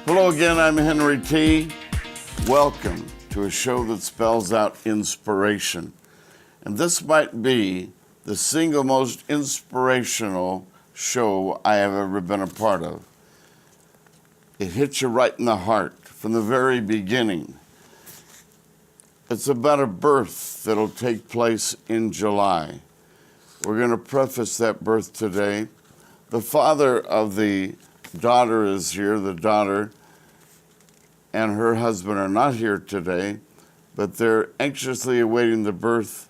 Hello again, I'm Henry T. Welcome to a show that spells out inspiration. And this might be the single most inspirational show I have ever been a part of. It hits you right in the heart from the very beginning. It's about a birth that'll take place in July. We're going to preface that birth today. The father of the daughter is here, the daughter and her husband are not here today, but they're anxiously awaiting the birth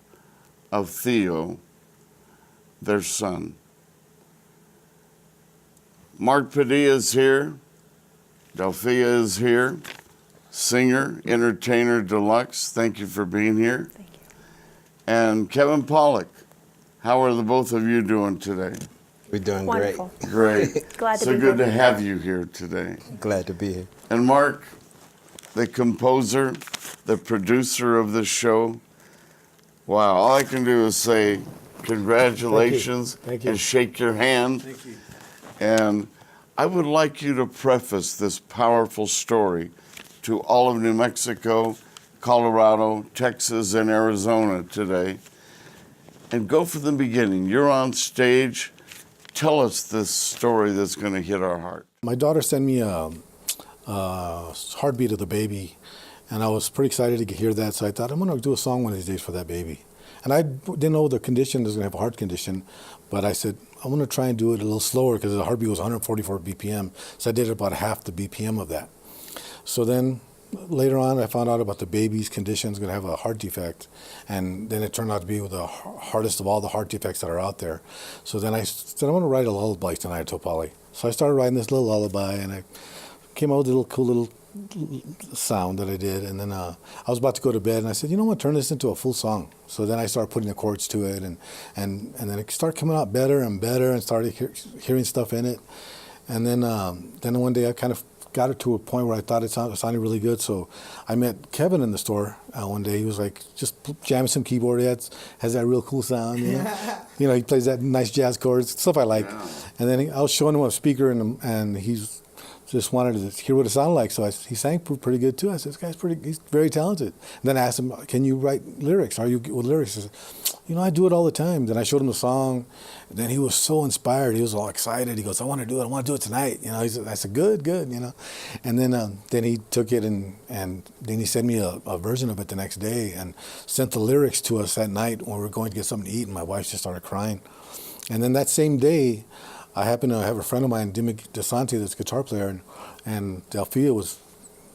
of Theo, their son. Mark Padilla is here. Delphia is here. Singer, entertainer deluxe. Thank you for being here. Thank you. And Kevin Pollock. How are the both of you doing today? We're doing Wonderful. Great. Glad to So be good here. to have you here today. Glad to be here. And Mark, the composer, the producer of this show. Wow, all I can do is say congratulations. Thank you. And shake your hand. Thank you. And I would like you to preface this powerful story to all of New Mexico, Colorado, Texas, and Arizona today. And go from the beginning. You're on stage. Tell us this story that's going to hit our heart. My daughter sent me a heartbeat of the baby, and I was pretty excited to hear that, so I thought I'm going to do a song one of these days for that baby. And I didn't know the condition was going to have a heart condition, but I said, I'm going to try and do it a little slower because the heartbeat was 144 BPM, so I did about half the BPM of that. So then later on, I found out about the baby's condition is going to have a heart defect, and then it turned out to be the hardest of all the heart defects that are out there. So then I said, I want to write a lullaby tonight, I told Polly. So I started writing this little lullaby, and I came out with a little cool little sound that I did, and then I was about to go to bed, and I said, you know what, turn this into a full song. So then I started putting the chords to it, and then it started coming out better and better, and started hearing stuff in it. And then one day I kind of got it to a point where I thought it sounded really good. So I met Kevin in the store one day. He was like, just jamming some keyboard. He has that real cool sound. You know? You know, he plays that nice jazz chords, stuff I like. Yeah. And then I was showing him a speaker, and he's just wanted to hear what it sounded like. So he sang pretty good too. I said, this guy's he's very talented. And then I asked him, can you write lyrics? Are you good with lyrics? He said, you know, I do it all the time. Then I showed him the song. And then he was so inspired. He was all excited. He goes, I want to do it. I want to do it tonight. You know, I said, good, you know. And then he took it and then he sent me a version of it the next day and sent the lyrics to us that night when we were going to get something to eat. And my wife just started crying. And then that same day, I happened to have a friend of mine, Dimi DeSanti, that's a guitar player, and Delphia was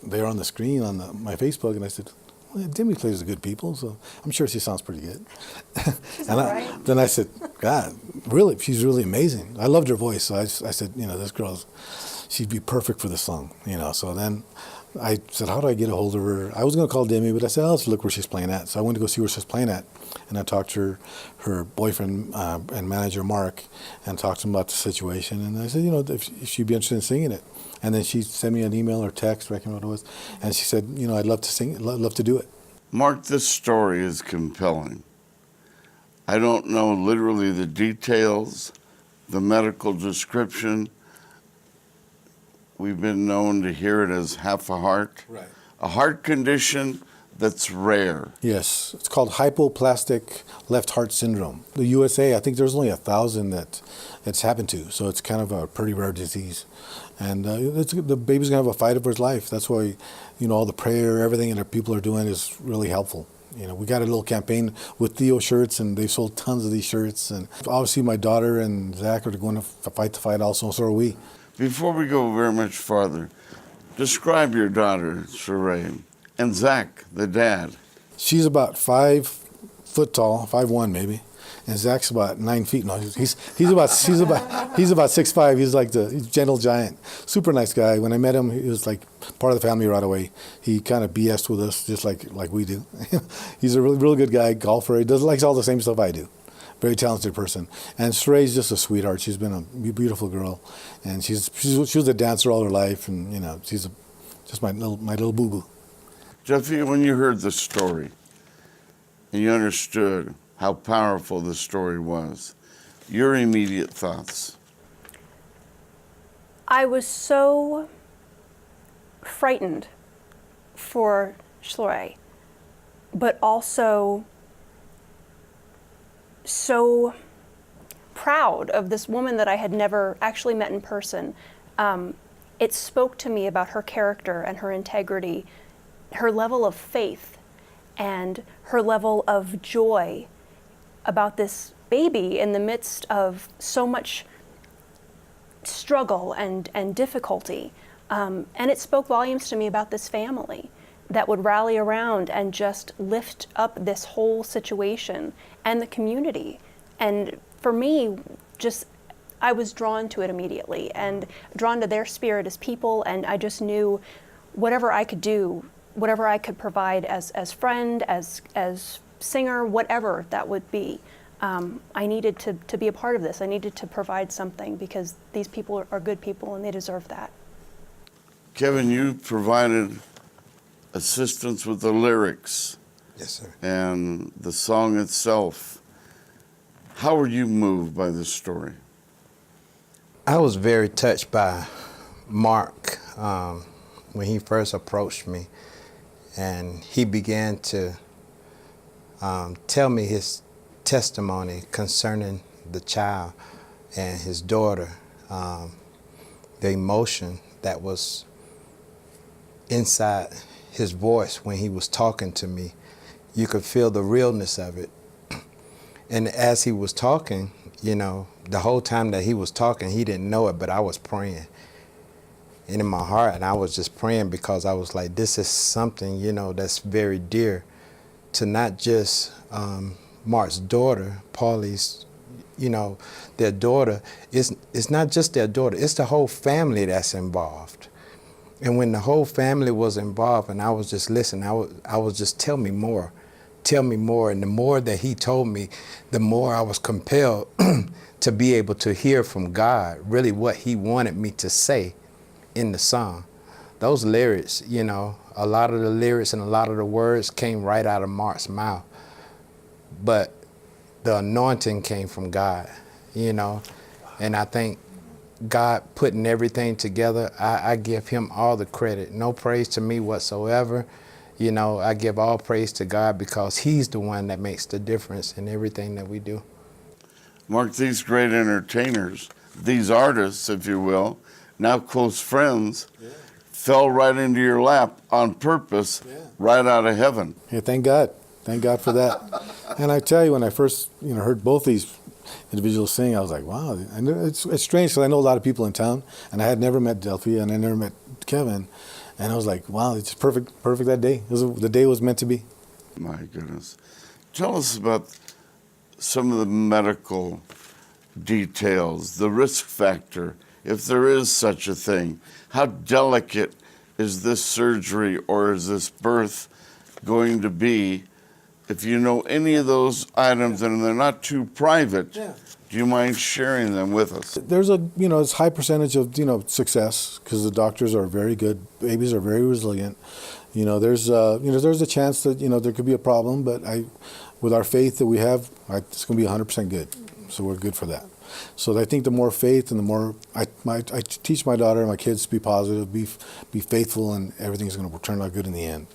there on the screen on my Facebook, and I said, well, Dimi plays with good people, so I'm sure she sounds pretty good. And then I said, God, really, she's really amazing. I loved her voice, so I said, you know, this girl, she'd be perfect for the song, you know. So then I said, how do I get a hold of her? I was going to call Demi, but I said, let's look where she's playing at. So I went to go see where she's playing at. And I talked to her boyfriend and manager, Mark, and talked to him about the situation. And I said, you know, if she'd be interested in singing it. And then she sent me an email or text, I can't remember what it was. And she said, you know, I'd love to sing it, love to do it. Mark, this story is compelling. I don't know literally the details, the medical description. We've been known to hear it as half a heart. Right. A heart condition that's rare. Yes, it's called hypoplastic left heart syndrome. The USA, I think there's only 1,000 that it's happened to, so it's kind of a pretty rare disease. And the baby's gonna have a fight of his life. That's why, you know, all the prayer, everything that people are doing is really helpful. You know, we got a little campaign with Theo shirts, and they sold tons of these shirts. And obviously my daughter and Zach are going to fight the fight also, and so are we. Before we go very much farther, describe your daughter, Schlrae, and Zach, the dad. She's about 5 foot tall, 5'1" maybe, and Zach's about 9 feet. No, he's about 6'5". He's like he's gentle giant, super nice guy. When I met him, he was like part of the family right away. He kind of BS'd with us just like we do. He's a real good guy, golfer. He likes all the same stuff I do. Very talented person. And Schlrae's just a sweetheart. She's been a beautiful girl, and she was a dancer all her life, and you know, she's just my little boo-boo. Jeffy, when you heard the story and you understood how powerful the story was, your immediate thoughts? I was so frightened for Schlrae, but also so proud of this woman that I had never actually met in person. It spoke to me about her character and her integrity, her level of faith, and her level of joy about this baby in the midst of so much struggle and difficulty. And it spoke volumes to me about this family that would rally around and just lift up this whole situation and the community. And for me, just I was drawn to it immediately and drawn to their spirit as people, and I just knew whatever I could do, whatever I could provide as friend, as singer, whatever that would be, I needed to be a part of this. I needed to provide something because these people are good people and they deserve that. Kevin, you provided assistance with the lyrics. Yes, sir. And the song itself. How were you moved by this story? I was very touched by Mark when he first approached me, and he began to tell me his testimony concerning the child and his daughter, the emotion that was inside his voice when he was talking to me. You could feel the realness of it. And as he was talking, you know, the whole time that he was talking, he didn't know it, but I was praying. And in my heart, and I was just praying because I was like, this is something, you know, that's very dear to not just Mark's daughter, Paulie's, you know, their daughter. It's not just their daughter, it's the whole family that's involved. And when the whole family was involved and I was just listening, I was just, tell me more. And the more that he told me, the more I was compelled to be able to hear from God, really what he wanted me to say in the song. Those lyrics, you know, a lot of the lyrics and a lot of the words came right out of Mark's mouth. But the anointing came from God, you know, and I think God putting everything together, I give him all the credit. No praise to me whatsoever. You know, I give all praise to God because he's the one that makes the difference in everything that we do. Mark, these great entertainers, these artists, if you will, now close friends, fell right into your lap on purpose, right out of heaven. Yeah, thank God. Thank God for that. And I tell you, when I first heard both these individuals sing, I was like, wow. And it's strange because I know a lot of people in town, and I had never met Delphia, and I never met Kevin. And I was like, wow, it's perfect that day. The day was meant to be. My goodness. Tell us about some of the medical details, the risk factor, if there is such a thing. How delicate is this surgery or is this birth going to be? If you know any of those items and they're not too private, do you mind sharing them with us? There's it's high percentage of, success because the doctors are very good. Babies are very resilient. There's a chance that, there could be a problem, but with our faith that we have, it's going to be 100% good. So we're good for that. So I think the more faith and the more, I teach my daughter and my kids to be positive, be faithful, and everything's going to turn out good in the end.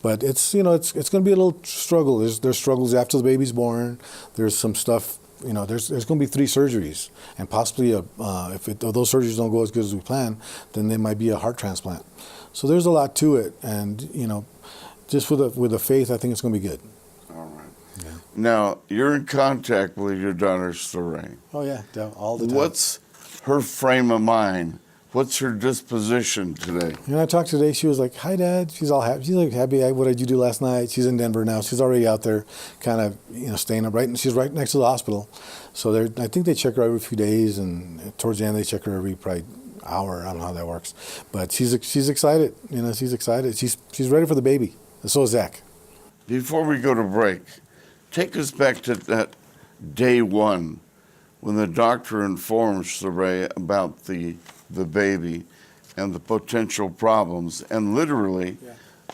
But it's going to be a little struggle. There's struggles after the baby's born. There's some stuff, there's going to be 3 surgeries. And possibly, if those surgeries don't go as good as we plan, then there might be a heart transplant. So there's a lot to it. And, just with the faith, I think it's going to be good. All right. Yeah. Now, you're in contact with your daughter, Schlrae. Oh, yeah, all the time. What's her frame of mind? What's her disposition today? I talked today. She was like, "Hi, Dad." She's all happy. She's like, "Happy. What did you do last night?" She's in Denver now. She's already out there, kind of, staying up right. And she's right next to the hospital, so I think they check her every few days, and towards the end they check her every probably hour. I don't know how that works, but she's excited. She's excited. She's ready for the baby. And so is Zach. Before we go to break, take us back to that day one when the doctor informed Schlrae about the baby and the potential problems and literally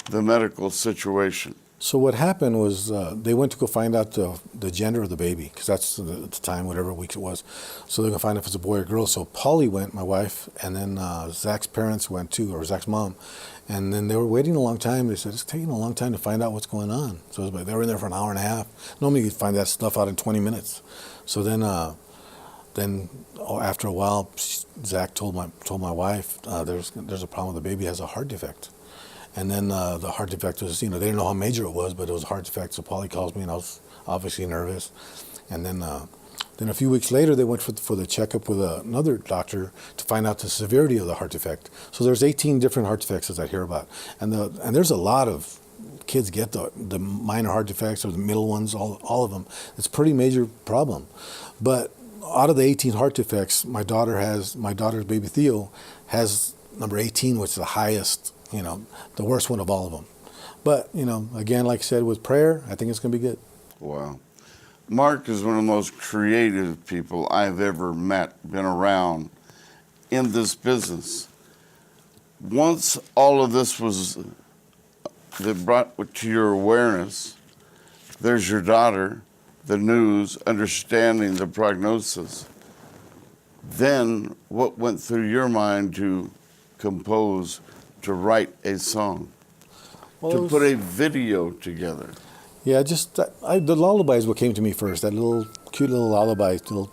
the medical situation. So what happened was they went to go find out the gender of the baby, because that's at the time, whatever week it was. So they're going to find out if it's a boy or girl. So Polly went, my wife, and then Zach's parents went too, or Zach's mom. And then they were waiting a long time. They said, it's taking a long time to find out what's going on. So it was, they were in there for an hour and a half. Normally you'd find that stuff out in 20 minutes. So then after a while, Zach told my wife, there's a problem with the baby, has a heart defect. And then the heart defect was, they didn't know how major it was, but it was a heart defect. So Polly calls me, and I was obviously nervous. And then a few weeks later, they went for the checkup with another doctor to find out the severity of the heart defect. So there's 18 different heart defects as I hear about. And there's a lot of kids get the minor heart defects or the middle ones, all of them. It's a pretty major problem. But out of the 18 heart defects, my daughter's baby Theo has number 18, which is the highest, the worst one of all of them. But, again, like I said, with prayer, I think it's going to be good. Wow. Mark is one of the most creative people I've ever met, been around in this business. Once all of this was that brought to your awareness, there's your daughter, the news, understanding the prognosis. Then what went through your mind to compose, to write a song, to put a video together? Yeah, the lullaby is what came to me first. That cute little lullaby, little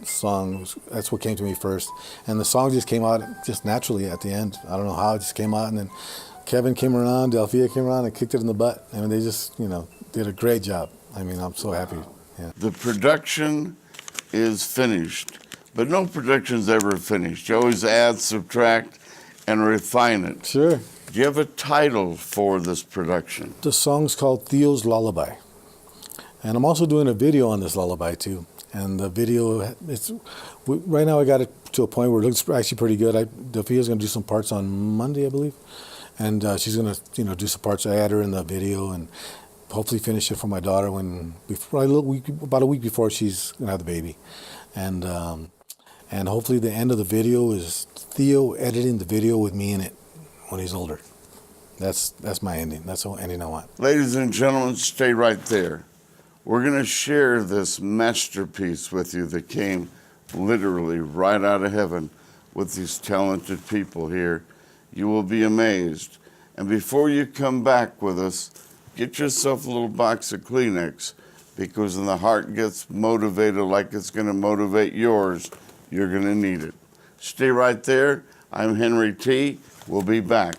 song, that's what came to me first. And the song just came out just naturally at the end. I don't know how it just came out. And then Kevin came around, Delphia came around and kicked it in the butt. I mean, they just, did a great job. I mean, I'm so happy. Yeah. The production is finished, but no production's ever finished. You always add, subtract, and refine it. Sure. Do you have a title for this production? The song's called Theo's Lullaby. And I'm also doing a video on this lullaby too. And the video, right now I got it to a point where it looks actually pretty good. Delphia's going to do some parts on Monday, I believe. And she's going to, do some parts. I add her in the video and hopefully finish it for my daughter about a week before she's going to have the baby. And hopefully the end of the video is Theo editing the video with me in it when he's older. That's my ending. That's the ending I want. Ladies and gentlemen, stay right there. We're going to share this masterpiece with you that came literally right out of heaven with these talented people here. You will be amazed. And before you come back with us, get yourself a little box of Kleenex, because when the heart gets motivated like it's going to motivate yours, you're going to need it. Stay right there. I'm Henry T. We'll be back.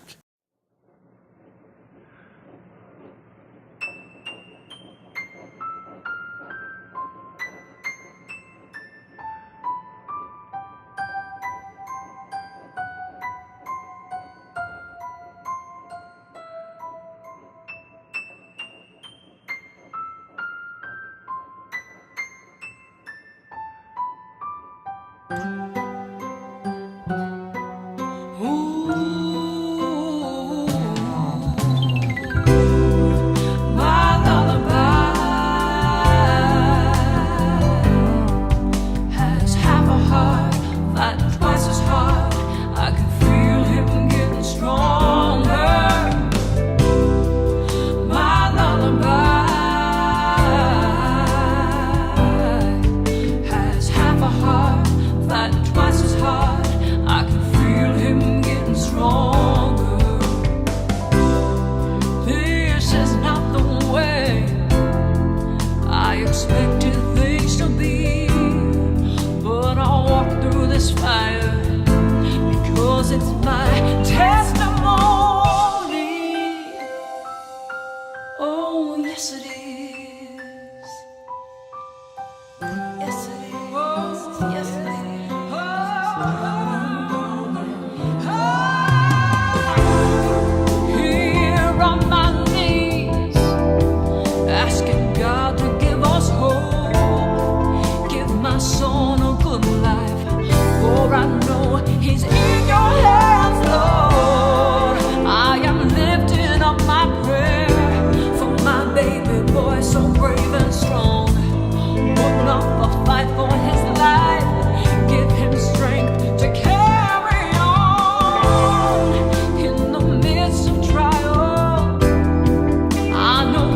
I know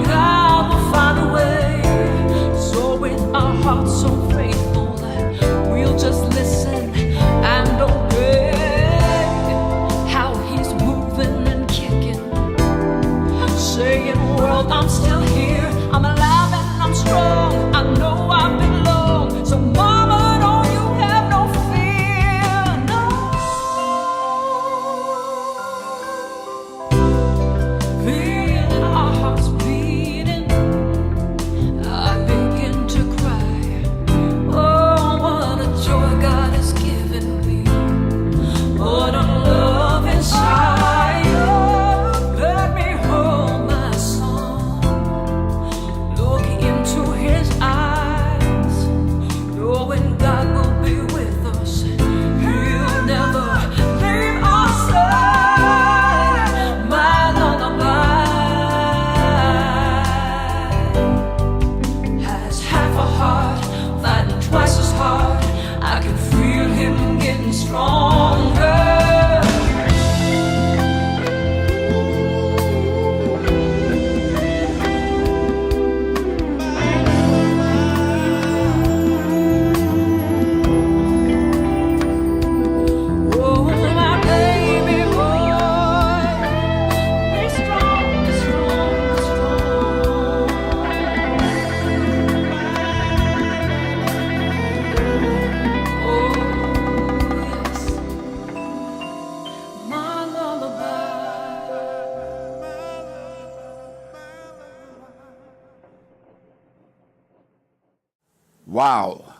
Wow.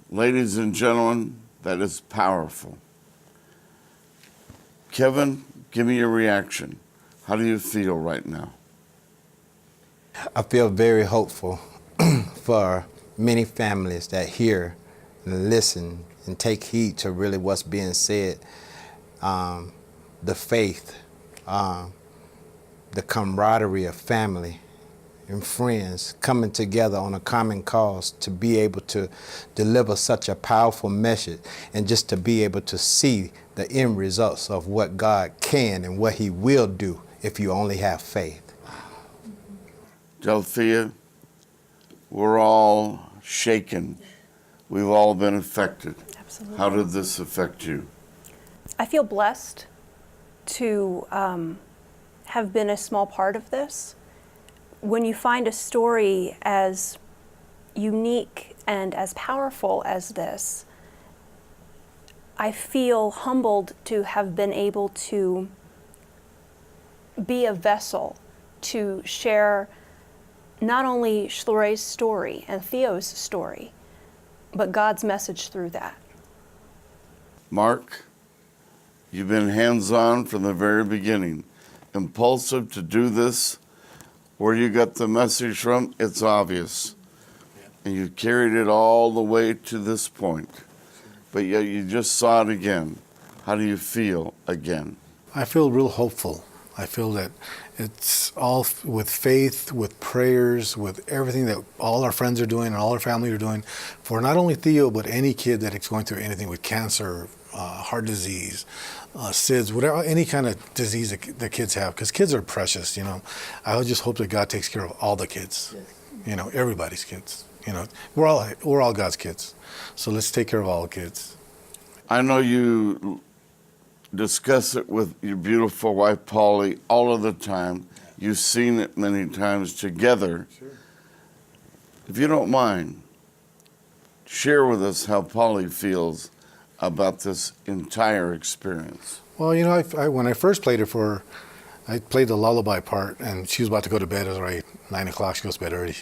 Ladies and gentlemen, that is powerful. Kevin, give me your reaction. How do you feel right now? I feel very hopeful for many families that hear and listen and take heed to really what's being said. The faith, the camaraderie of family and friends coming together on a common cause to be able to deliver such a powerful message, and just to be able to see the end results of what God can and what he will do if you only have faith. Delphia, we're all shaken. We've all been affected. Absolutely. How did this affect you? I feel blessed to have been a small part of this. When you find a story as unique and as powerful as this, I feel humbled to have been able to be a vessel to share not only Schlrae's story and Theo's story, but God's message through that. Mark, you've been hands-on from the very beginning, impulsive to do this. Where you got the message from, it's obvious. And you carried it all the way to this point. But yet you just saw it again. How do you feel again? I feel real hopeful. I feel that it's all with faith, with prayers, with everything that all our friends are doing and all our family are doing for not only Theo, but any kid that is going through anything with cancer, heart disease, SIDS, whatever, any kind of disease that kids have, because kids are precious, you know. I just hope that God takes care of all the kids, you know, everybody's kids. You know, we're all God's kids, so let's take care of all the kids. I know you discuss it with your beautiful wife, Polly, all of the time. You've seen it many times together. Sure. If you don't mind, share with us how Polly feels about this entire experience. Well, you know, when I first played it for her, I played the lullaby part, and she was about to go to bed. It was right 9 o'clock. She goes to bed early.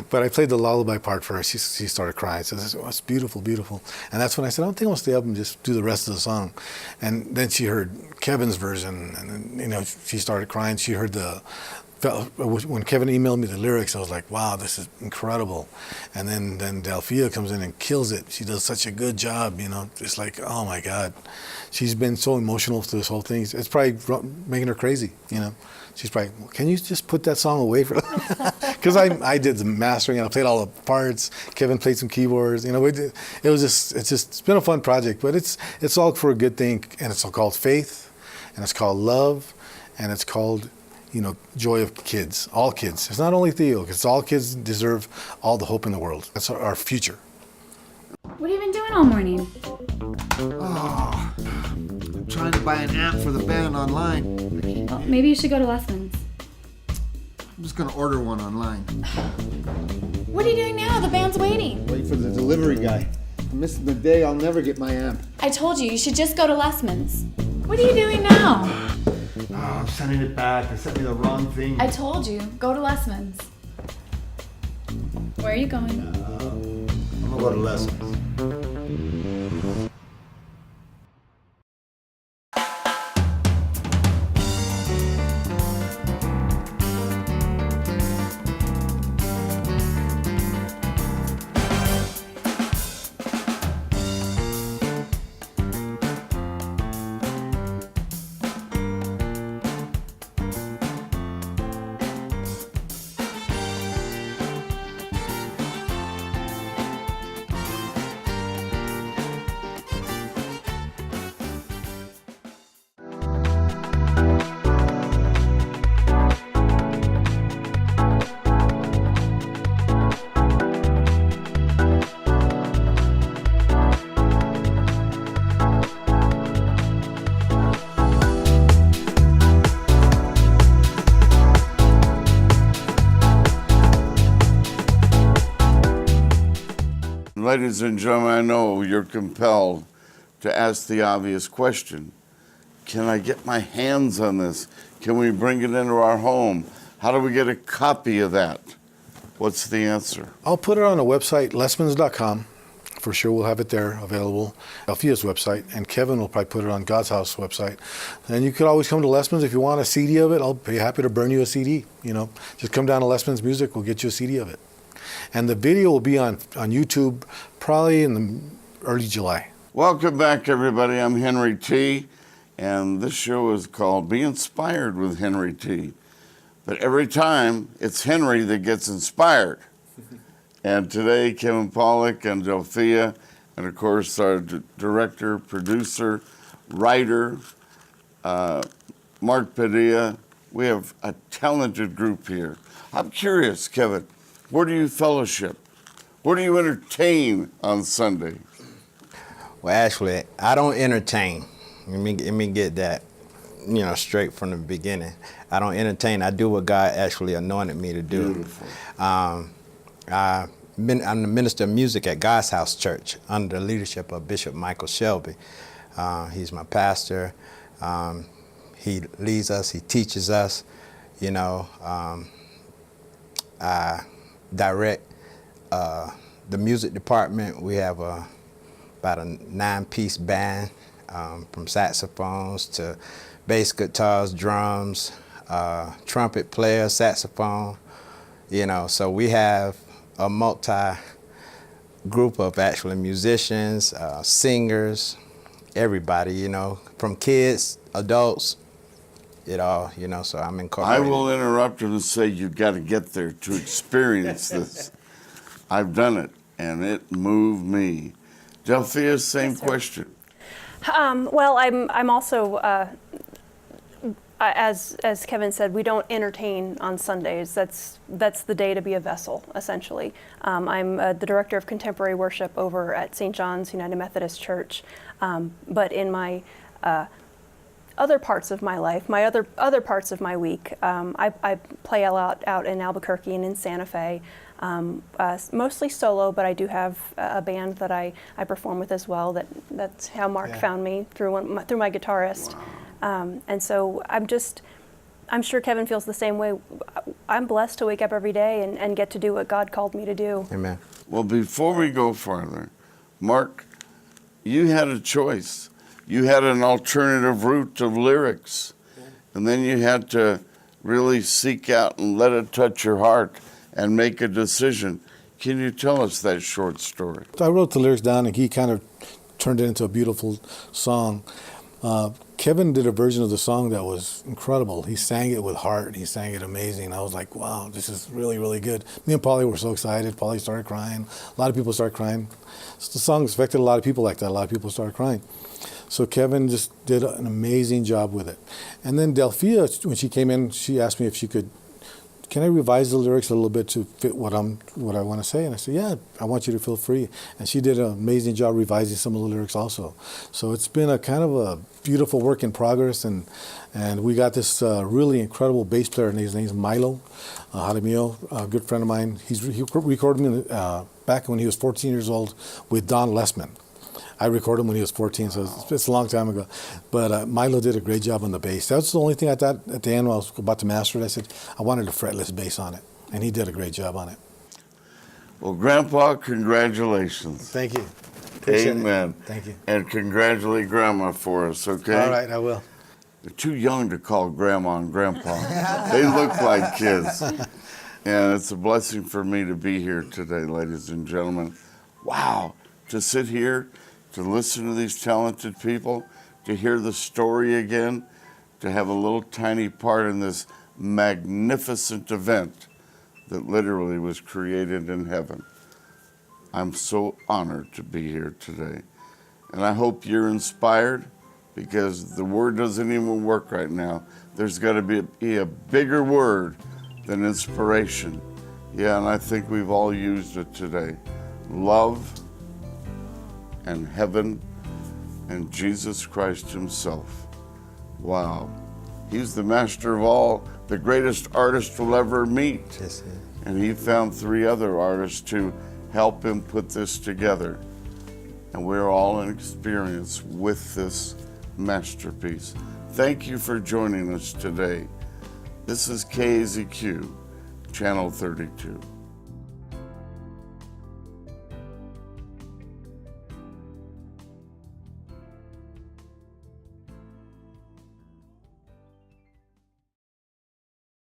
But I played the lullaby part for her. She started crying. She said, "Oh, it's beautiful, beautiful." And that's when I said, "I don't think I'll stay up and just do the rest of the song." And then she heard Kevin's version, and then, you know, she started crying. She heard when Kevin emailed me the lyrics, I was like, wow, this is incredible. And then Delphia comes in and kills it. She does such a good job, you know. It's like, oh my God. She's been so emotional through this whole thing. It's probably making her crazy, you know. She's probably, can you just put that song away for because I did the mastering and I played all the parts. Kevin played some keyboards, you know. It's been a fun project, but it's all for a good thing, and it's all called faith, and it's called love, and it's called, you know, joy of kids, all kids. It's not only Theo, because all kids deserve all the hope in the world. That's our future. What have you been doing all morning? Oh, I'm trying to buy an amp for the band online. Well, maybe you should go to Lesmens. I'm just gonna order one online. What are you doing now? The band's waiting. Wait for the delivery guy. I'm missing the day, I'll never get my amp. I told you should just go to Lesmens. What are you doing now? Oh, I'm sending it back. They sent me the wrong thing. I told you, go to Lesmens. Where are you going? I'm gonna go to Lesmens. Ladies and gentlemen, I know you're compelled to ask the obvious question. Can I get my hands on this? Can we bring it into our home? How do we get a copy of that? What's the answer? I'll put it on the website, lesmens.com. For sure, we'll have it there available. Delphia's website, and Kevin will probably put it on God's House website. And you could always come to Lesmens if you want a CD of it. I'll be happy to burn you a CD. You know, just come down to Lesmens Music. We'll get you a CD of it. And the video will be on YouTube probably in the early July. Welcome back, everybody. I'm Henry T., and this show is called Be Inspired with Henry T. But every time, it's Henry that gets inspired. And today, Kevin Pollock and Delphia, and of course, our director, producer, writer, Mark Padilla. We have a talented group here. I'm curious, Kevin, where do you fellowship? Where do you entertain on Sunday? Well, actually, I don't entertain. Let me get that, straight from the beginning. I don't entertain. I do what God actually anointed me to do. Beautiful. I'm the minister of music at God's House Church under the leadership of Bishop Michael Shelby. He's my pastor. He leads us. He teaches us. I direct the music department. We have about a 9-piece band, from saxophones to bass guitars, drums, trumpet player, saxophone. So we have a multi-group of actually musicians, singers, everybody, from kids, adults, so I'm I incorporated. will interrupt and say you've got to get there to experience this. I've done it, and it moved me. Delphia, same question. Well, I'm also, as Kevin said, we don't entertain on Sundays. That's the day to be a vessel, essentially. I'm the director of contemporary worship over at St. John's United Methodist Church. But in my other parts of my life, my other parts of my week, I play a lot out in Albuquerque and in Santa Fe. Mostly solo, but I do have a band that I perform with as well. That's how Mark found me through my guitarist. Wow. And so I'm sure Kevin feels the same way. I'm blessed to wake up every day and get to do what God called me to do. Amen. Well, before we go farther, Mark, you had a choice. You had an alternative route of lyrics, and then you had to really seek out and let it touch your heart and make a decision. Can you tell us that short story? I wrote the lyrics down, and he kind of turned it into a beautiful song. Kevin did a version of the song that was incredible. He sang it with heart. He sang it amazing. I was like, wow, this is really, really good. Me and Polly were so excited. Polly started crying. A lot of people started crying. So the song affected a lot of people like that. A lot of people started crying. So Kevin just did an amazing job with it. And then Delphia, when she came in, she asked me if she could, can I revise the lyrics a little bit to fit what I want to say? And I said, yeah, I want you to feel free. And she did an amazing job revising some of the lyrics also. So it's been a kind of a beautiful work in progress. And we got this really incredible bass player. His name's Milo Jaramillo, a good friend of mine. He recorded me back when he was 14 years old with Don Lesmens. I recorded him when he was 14, so it's a long time ago. But Milo did a great job on the bass. That's the only thing I thought at the end when I was about to master it. I said, I wanted a fretless bass on it. And he did a great job on it. Well, Grandpa, congratulations. Thank you. Appreciate Amen. it. Thank you. And congratulate Grandma for us, okay? All right, I will. They're too young to call Grandma and Grandpa. They look like kids. And it's a blessing for me to be here today, ladies and gentlemen. Wow, to sit here, to listen to these talented people, to hear the story again, to have a little tiny part in this magnificent event that literally was created in heaven. I'm so honored to be here today. And I hope you're inspired, because the word doesn't even work right now. There's got to be a bigger word than inspiration. Yeah, and I think we've all used it today. Love and heaven and Jesus Christ himself. Wow. He's the master of all, the greatest artist we'll ever meet. Yes, sir. And he found 3 other artists to help him put this together. And we're all in experience with this masterpiece. Thank you for joining us today. This is KAZQ, Channel 32.